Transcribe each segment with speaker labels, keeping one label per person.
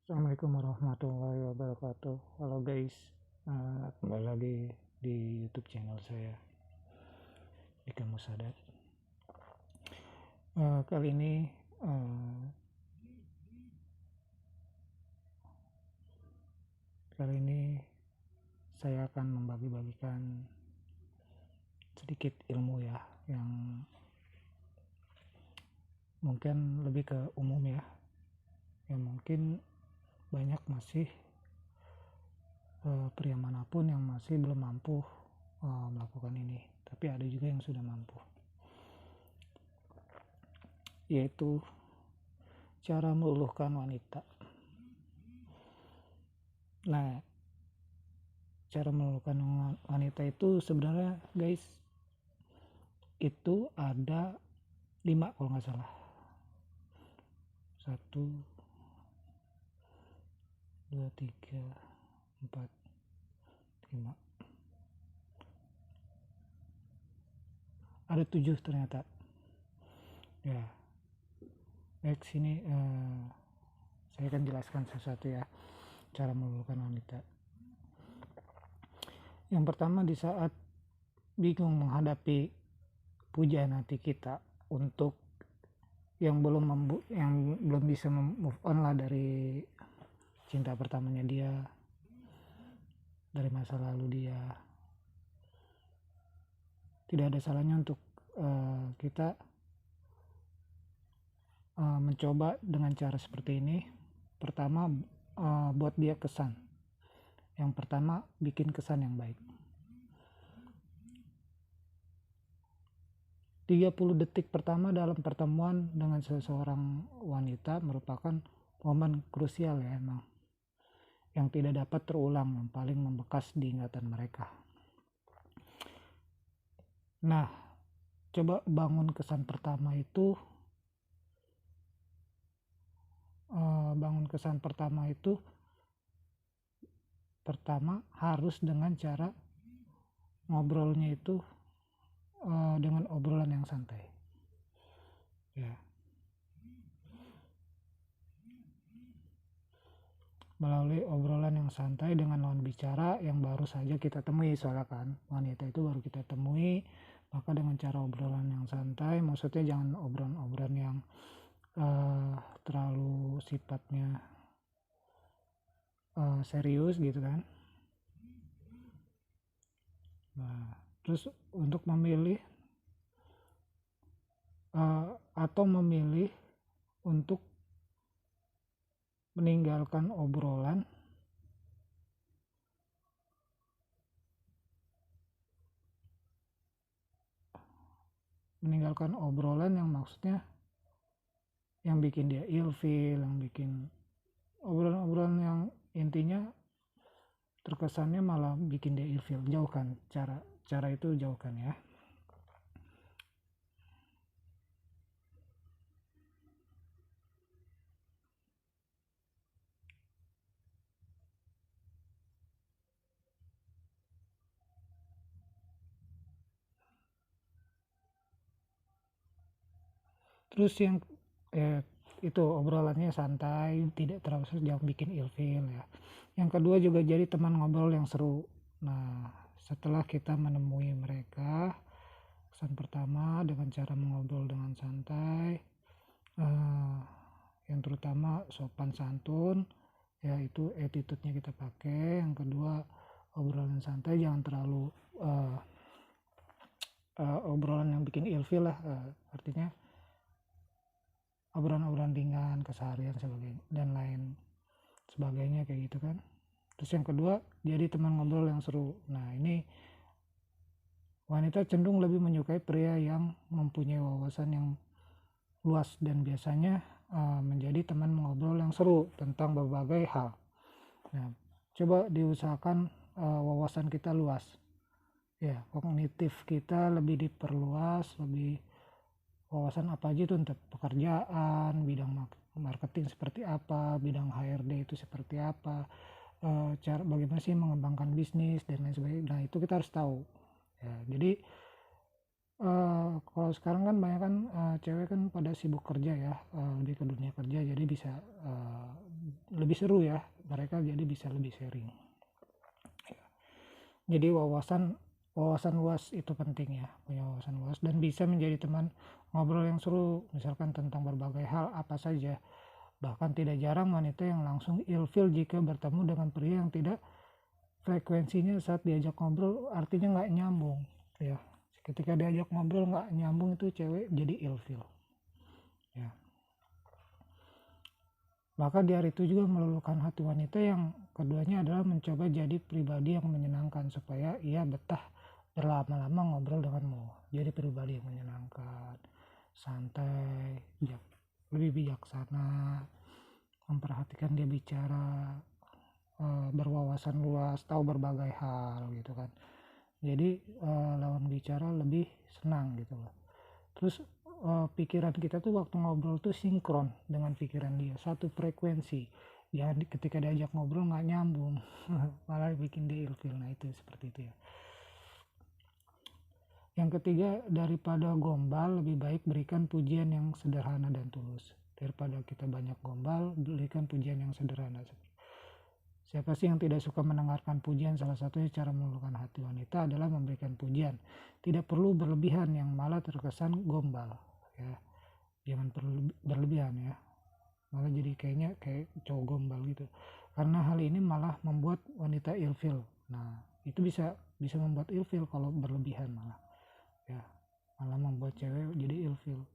Speaker 1: Assalamualaikum warahmatullahi wabarakatuh. Halo guys, kembali lagi di YouTube channel saya, Ika Musada. Kali ini saya akan membagi-bagikan sedikit ilmu ya, yang mungkin lebih ke umum ya, yang mungkin banyak masih pria manapun yang masih belum mampu melakukan ini, tapi ada juga yang sudah mampu, yaitu cara meluluhkan wanita. Nah, cara meluluhkan wanita itu sebenarnya guys, itu ada 5 kalau nggak salah. 1, 2, 3, 4, 5. Ada 7 ternyata. Ya, baik, sini saya akan jelaskan sesuatu ya, cara meluluhkan wanita. Yang pertama, di saat bingung menghadapi pujaan hati kita, untuk yang belum bisa move on lah dari cinta pertamanya dia, dari masa lalu dia, tidak ada salahnya untuk kita mencoba dengan cara seperti ini. Pertama, buat dia kesan. Yang pertama, bikin kesan yang baik. 30 detik pertama dalam pertemuan dengan seseorang wanita merupakan momen krusial ya, emang, yang tidak dapat terulang, yang paling membekas di ingatan mereka. Nah, coba bangun kesan pertama itu. Pertama harus dengan cara ngobrolnya itu dengan obrolan yang santai ya, melalui obrolan yang santai dengan lawan bicara yang baru saja kita temui. Soalnya kan wanita itu baru kita temui, maka dengan cara obrolan yang santai, maksudnya jangan obrolan yang terlalu sifatnya serius gitu kan. Nah, terus untuk memilih untuk meninggalkan obrolan yang maksudnya yang bikin dia ilfil, yang bikin obrolan yang intinya terkesannya malah bikin dia ilfil. Jauhkan cara itu, jauhkan ya. Terus yang itu obrolannya santai, tidak terlalu serius, jangan bikin ilfil ya. Yang kedua juga jadi teman ngobrol yang seru. Nah, setelah kita menemui mereka, kesan pertama dengan cara mengobrol dengan santai, yang terutama sopan santun, yaitu attitude-nya kita pakai. Yang kedua, obrolan santai, jangan terlalu obrolan yang bikin ilfil lah, artinya obrolan ringan keseharian dan lain sebagainya kayak gitu kan. Terus yang kedua, jadi teman ngobrol yang seru. Nah, ini wanita cenderung lebih menyukai pria yang mempunyai wawasan yang luas dan biasanya menjadi teman ngobrol yang seru tentang berbagai hal. Nah, coba diusahakan wawasan kita luas ya, kognitif kita lebih diperluas, lebih wawasan apa aja itu, untuk pekerjaan, bidang marketing seperti apa, bidang HRD itu seperti apa, cara bagaimana sih mengembangkan bisnis dan lain sebagainya. Nah, itu kita harus tahu ya. Jadi kalau sekarang kan banyak kan cewek kan pada sibuk kerja ya, lebih ke dunia kerja, jadi bisa lebih seru ya, mereka jadi bisa lebih sharing. Jadi wawasan luas itu penting ya, punya wawasan luas dan bisa menjadi teman ngobrol yang seru, misalkan tentang berbagai hal apa saja. Bahkan tidak jarang wanita yang langsung ilfil jika bertemu dengan pria yang tidak frekuensinya saat diajak ngobrol, artinya nggak nyambung ya. Ketika diajak ngobrol nggak nyambung, itu cewek jadi ilfil ya. Maka di hari itu juga meluluhkan hati wanita yang keduanya adalah mencoba jadi pribadi yang menyenangkan supaya ia betah berlama-lama ngobrol denganmu. Jadi pribadi yang menyenangkan, santai, lebih bijaksana, memperhatikan dia bicara, berwawasan luas, tahu berbagai hal gitu kan. Jadi lawan bicara lebih senang gitu loh. Terus pikiran kita tuh waktu ngobrol tuh sinkron dengan pikiran dia, satu frekuensi. Jangan ketika diajak ngobrol nggak nyambung malah bikin dia ilfil. Nah itu seperti itu ya. Yang ketiga, daripada gombal lebih baik berikan pujian yang sederhana dan tulus. Daripada kita banyak gombal, berikan pujian yang sederhana. Siapa sih yang tidak suka mendengarkan pujian? Salah satunya cara meluluhkan hati wanita adalah memberikan pujian. Tidak perlu berlebihan yang malah terkesan gombal ya. Jangan perlu berlebihan ya, malah jadi kayaknya kayak cowok gombal gitu, karena hal ini malah membuat wanita ilfil. Nah itu bisa membuat ilfil kalau berlebihan, malah ya, malah membuat cewek jadi ilfil.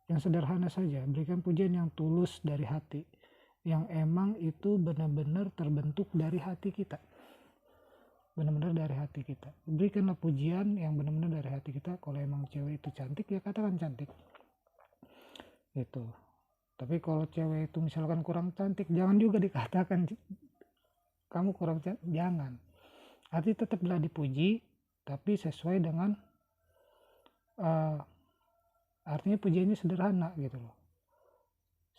Speaker 1: Yang sederhana saja, berikan pujian yang tulus dari hati, yang emang itu benar-benar terbentuk dari hati kita, benar-benar dari hati kita. Berikanlah pujian yang benar-benar dari hati kita. Kalau emang cewek itu cantik, ya katakan cantik gitu. Tapi kalau cewek itu misalkan kurang cantik, jangan juga dikatakan kamu kurang cantik, jangan. Arti tetaplah dipuji, tapi sesuai dengan artinya pujiannya sederhana gitu loh.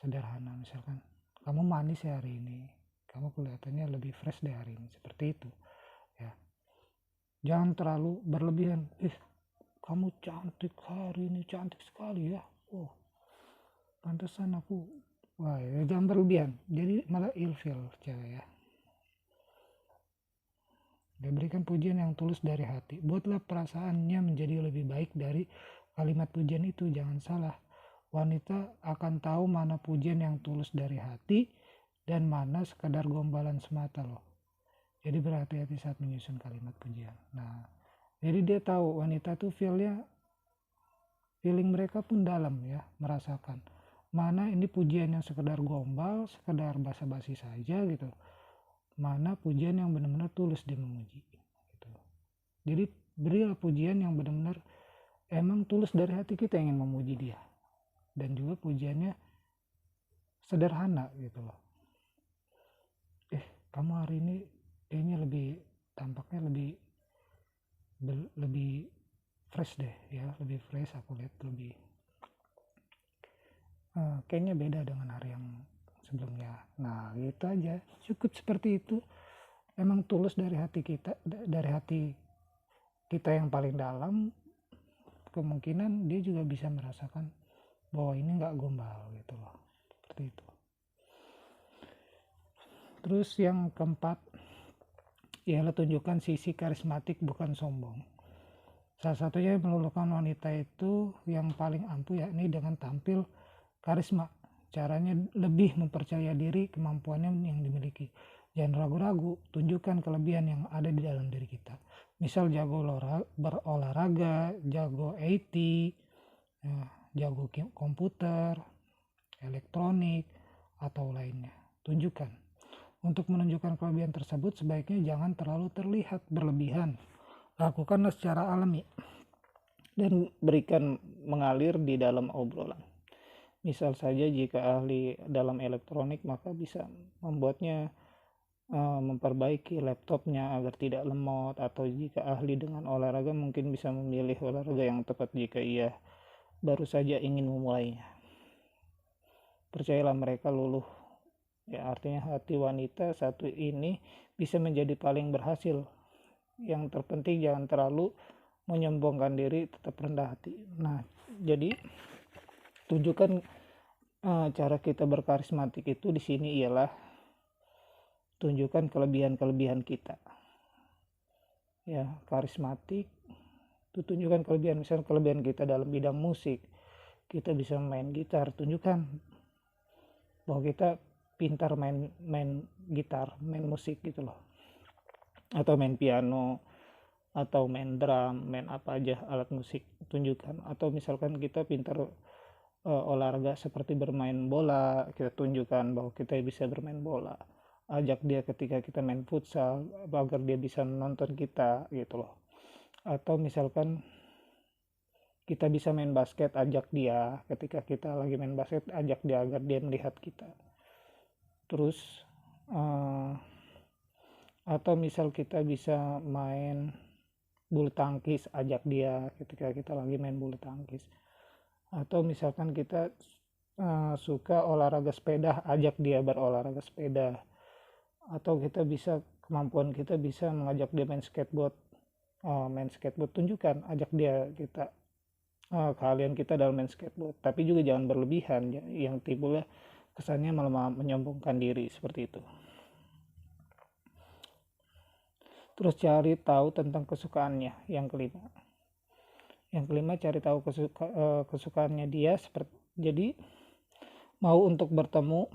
Speaker 1: Sederhana, misalkan kamu manis ya hari ini, kamu kelihatannya lebih fresh deh hari ini, seperti itu ya. Jangan terlalu berlebihan, kamu cantik hari ini, cantik sekali ya, oh pantesan aku, wah ya, jangan berlebihan, jadi malah ilfil cewek ya. Dan berikan pujian yang tulus dari hati. Buatlah perasaannya menjadi lebih baik dari kalimat pujian itu. Jangan salah, wanita akan tahu mana pujian yang tulus dari hati dan mana sekadar gombalan semata loh. Jadi berhati-hati saat menyusun kalimat pujian. Nah, jadi dia tahu wanita tuh feeling mereka pun dalam ya, merasakan mana ini pujian yang sekedar gombal, sekedar basa-basi saja gitu, mana pujian yang benar-benar tulus dia memuji gitu. Jadi berilah pujian yang benar-benar emang tulus dari hati kita ingin memuji dia, dan juga pujiannya sederhana gitu loh. Kamu hari ini kayaknya tampaknya lebih fresh deh ya, lebih fresh, aku lihat lebih kayaknya beda dengan hari yang sebelumnya. Nah gitu aja, cukup seperti itu. Emang tulus dari hati kita, dari hati kita yang paling dalam, kemungkinan dia juga bisa merasakan bahwa ini nggak gombal gitu loh, seperti itu. Terus yang keempat, ialah tunjukkan sisi karismatik bukan sombong. Salah satunya meluluhkan wanita itu yang paling ampuh yakni dengan tampil karisma. Caranya lebih mempercaya diri kemampuannya yang dimiliki. Jangan ragu-ragu, tunjukkan kelebihan yang ada di dalam diri kita. Misal jago berolahraga, jago IT, jago komputer, elektronik, atau lainnya. Tunjukkan. Untuk menunjukkan kelebihan tersebut sebaiknya jangan terlalu terlihat berlebihan. Lakukanlah secara alami dan berikan mengalir di dalam obrolan. Misal saja jika ahli dalam elektronik, maka bisa membuatnya memperbaiki laptopnya agar tidak lemot, atau jika ahli dengan olahraga mungkin bisa memilih olahraga yang tepat jika ia baru saja ingin memulainya. Percayalah mereka luluh ya, artinya hati wanita satu ini bisa menjadi paling berhasil. Yang terpenting jangan terlalu menyombongkan diri, tetap rendah hati. Nah jadi tunjukkan cara kita berkarismatik itu di sini ialah tunjukkan kelebihan-kelebihan kita. Ya, karismatik, itu tunjukkan kelebihan, misalnya kelebihan kita dalam bidang musik, kita bisa main gitar, tunjukkan bahwa kita pintar main gitar, main musik gitu loh, atau main piano, atau main drum, main apa aja alat musik, tunjukkan. Atau misalkan kita pintar olahraga seperti bermain bola, kita tunjukkan bahwa kita bisa bermain bola, ajak dia ketika kita main futsal agar dia bisa menonton kita gitu loh. Atau misalkan kita bisa main basket, ajak dia ketika kita lagi main basket, ajak dia agar dia melihat kita. Terus atau misal kita bisa main bulu tangkis, ajak dia ketika kita lagi main bulu tangkis. Atau misalkan kita suka olahraga sepeda, ajak dia berolahraga sepeda. Atau kita bisa, kemampuan kita bisa mengajak dia main skateboard, tunjukkan, ajak dia kita keahlian kita dalam main skateboard, tapi juga jangan berlebihan yang timbulnya kesannya malah menyombongkan diri seperti itu. Terus cari tahu tentang kesukaannya, yang kelima cari tahu kesukaannya dia. Jadi mau untuk bertemu,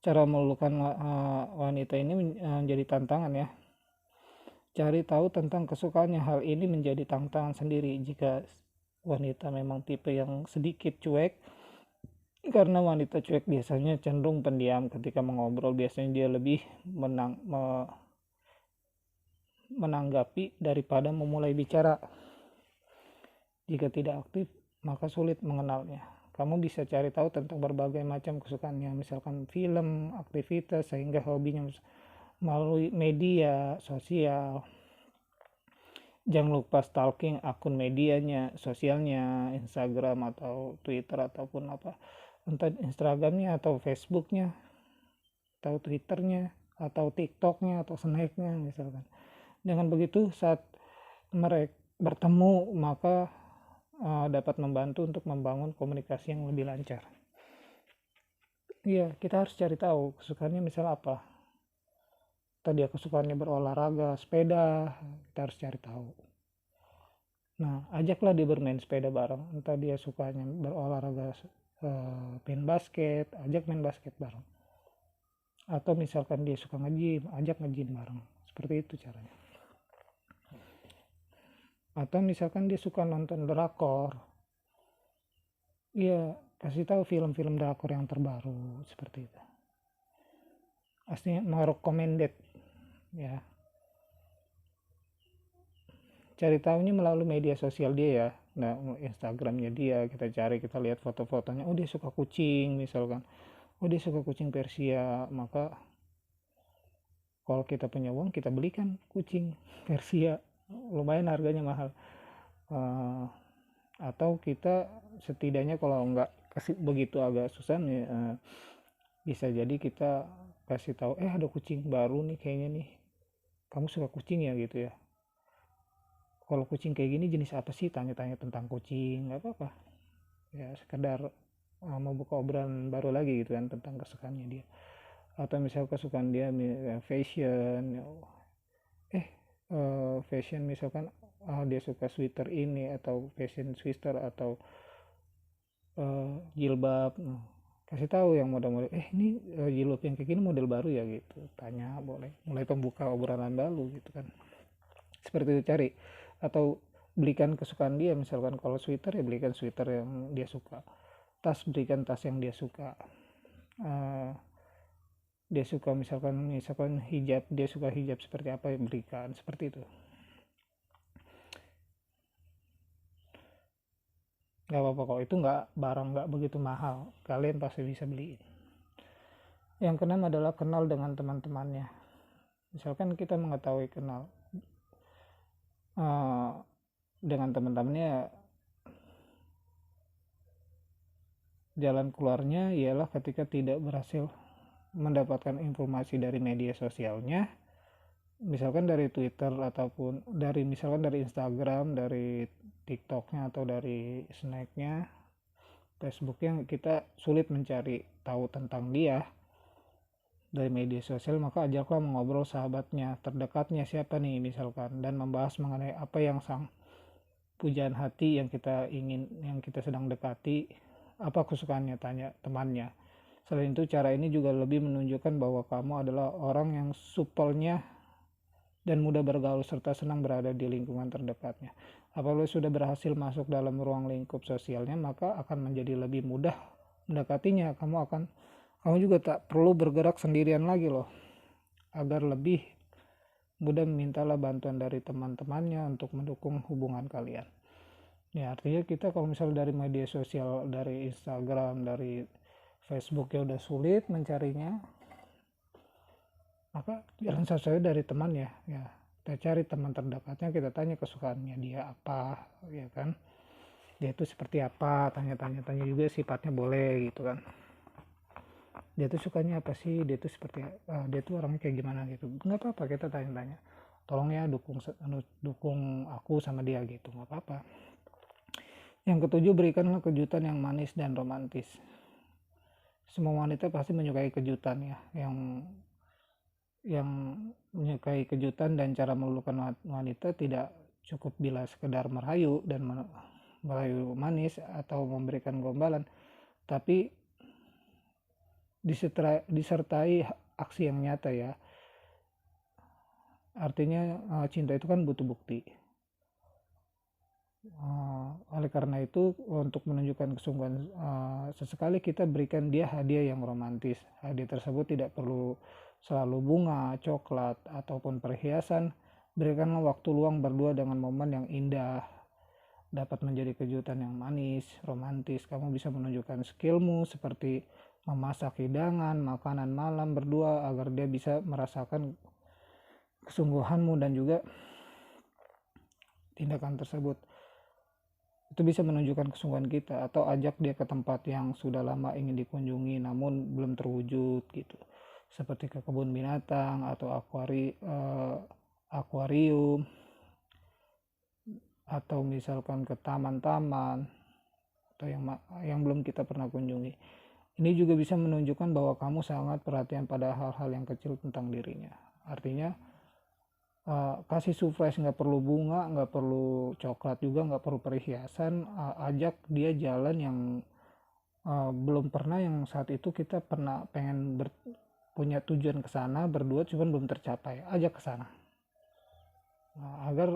Speaker 1: cara melulukan wanita ini menjadi tantangan ya. Cari tahu tentang kesukaannya, hal ini menjadi tantangan sendiri jika wanita memang tipe yang sedikit cuek, karena wanita cuek biasanya cenderung pendiam ketika mengobrol, biasanya dia lebih menanggapi daripada memulai bicara. Jika tidak aktif, maka sulit mengenalnya. Kamu bisa cari tahu tentang berbagai macam kesukaannya, misalkan film, aktivitas, sehingga hobinya melalui media sosial. Jangan lupa stalking akun medianya, sosialnya, Instagram atau Twitter ataupun apa, entah Instagramnya atau Facebooknya, atau Twitternya, atau TikToknya, atau Snapnya misalkan. Dengan begitu saat mereka bertemu, maka dapat membantu untuk membangun komunikasi yang lebih lancar. Iya, kita harus cari tahu kesukaannya misal apa. Tadi kesukaannya berolahraga, sepeda, kita harus cari tahu. Nah, ajaklah dia bermain sepeda bareng. Entah dia sukanya berolahraga, main basket, ajak main basket bareng. Atau misalkan dia suka nge-gym, ajak nge-gym bareng. Seperti itu caranya. Atau misalkan dia suka nonton drakor, ya kasih tahu film-film drakor yang terbaru seperti itu. Aslinya mau recommended ya. Cari tahunya melalui media sosial dia ya. Nah, Instagramnya dia kita cari, kita lihat foto-fotonya. Oh, dia suka kucing misalkan. Oh, dia suka kucing Persia, maka kalau kita punya uang kita belikan kucing Persia, lumayan harganya mahal. Atau kita setidaknya kalau nggak kasih begitu agak susah nih, bisa jadi kita kasih tahu, ada kucing baru nih kayaknya nih, kamu suka kucing ya gitu ya, kalau kucing kayak gini jenis apa sih, tanya-tanya tentang kucing, nggak apa-apa ya, sekedar mau buka obrolan baru lagi gitu kan tentang kesukaannya dia. Atau misal kesukaan dia fashion, fashion misalkan dia suka sweater ini, atau fashion sweater, atau jilbab. Kasih tahu yang model-model, ini jilbab yang kayak gini model baru ya gitu, tanya, boleh, mulai pembuka obrolan baru gitu kan, seperti itu cari. Atau belikan kesukaan dia, misalkan kalau sweater ya belikan sweater yang dia suka, tas berikan tas yang dia suka. Dia suka misalkan hijab, dia suka hijab seperti apa, yang berikan seperti itu. Gak apa-apa kok, itu barang nggak begitu mahal, kalian pasti bisa beliin. Yang keenam adalah kenal dengan teman-temannya. Misalkan kita mengetahui kenal dengan teman-temannya, jalan keluarnya ialah ketika tidak berhasil mendapatkan informasi dari media sosialnya, misalkan dari Twitter, ataupun misalkan dari Instagram, dari TikToknya, atau dari Snapnya, Facebooknya, kita sulit mencari tahu tentang dia. dari media sosial, maka ajaklah mengobrol sahabatnya terdekatnya siapa nih misalkan, dan membahas mengenai apa yang sang pujaan hati yang kita sedang dekati, apa kesukaannya, tanya temannya. Selain itu, cara ini juga lebih menunjukkan bahwa kamu adalah orang yang supelnya dan mudah bergaul serta senang berada di lingkungan terdekatnya. Apabila sudah berhasil masuk dalam ruang lingkup sosialnya, maka akan menjadi lebih mudah mendekatinya. Kamu juga tak perlu bergerak sendirian lagi loh. Agar lebih mudah memintalah bantuan dari teman-temannya untuk mendukung hubungan kalian. Ya, artinya kita kalau misalnya dari media sosial, dari Instagram, dari Facebook ya udah sulit mencarinya, maka jalan satu-satunya dari teman ya. Kita cari teman terdekatnya, kita tanya kesukaannya dia apa, ya kan? Dia itu seperti apa, tanya juga sifatnya boleh gitu kan. Dia tuh sukanya apa sih, dia tuh seperti dia tuh orangnya kayak gimana gitu, nggak apa-apa kita tanya-tanya, tolong ya dukung aku sama dia gitu, nggak apa-apa. Yang ketujuh, berikanlah kejutan yang manis dan romantis. Semua wanita pasti menyukai kejutan ya, yang menyukai kejutan, dan cara meluluhkan wanita tidak cukup bila sekedar merayu dan merayu manis atau memberikan gombalan, tapi disertai aksi yang nyata ya. Artinya cinta itu kan butuh bukti. Oleh karena itu, untuk menunjukkan kesungguhan, sesekali kita berikan dia hadiah yang romantis. Hadiah tersebut tidak perlu selalu bunga, coklat, ataupun perhiasan. Berikanlah waktu luang berdua dengan momen yang indah. Dapat menjadi kejutan yang manis, romantis. Kamu bisa menunjukkan skillmu seperti memasak hidangan, makanan malam berdua, agar dia bisa merasakan kesungguhanmu, dan juga tindakan tersebut itu bisa menunjukkan kesungguhan kita. Atau ajak dia ke tempat yang sudah lama ingin dikunjungi namun belum terwujud gitu, seperti ke kebun binatang atau akuarium, atau misalkan ke taman-taman atau yang belum kita pernah kunjungi. Ini juga bisa menunjukkan bahwa kamu sangat perhatian pada hal-hal yang kecil tentang dirinya. Artinya kasih surprise, nggak perlu bunga, nggak perlu coklat juga, nggak perlu perhiasan. Ajak dia jalan yang belum pernah, yang saat itu kita pernah pengen punya tujuan ke sana berdua cuman belum tercapai, ajak ke sana. Agar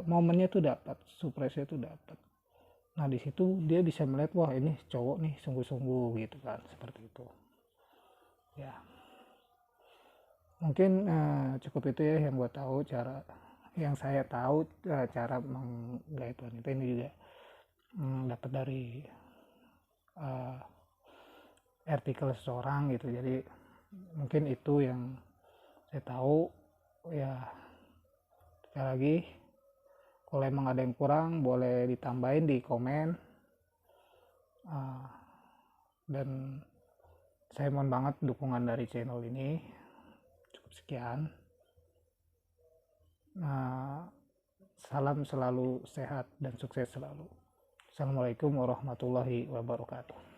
Speaker 1: momennya tuh dapat, surprise-nya tuh dapat. Nah di situ dia bisa melihat, wah ini cowok nih sungguh-sungguh gitu kan, seperti itu ya. Mungkin cukup itu ya yang gue tahu, saya tahu cara menggait wanita ini juga dapat dari artikel seseorang gitu. Jadi mungkin itu yang saya tahu ya. Sekali lagi, kalau emang ada yang kurang boleh ditambahin di komen, dan saya mohon banget dukungan dari channel ini. Cukup sekian. Salam selalu sehat dan sukses selalu. Assalamualaikum warahmatullahi wabarakatuh.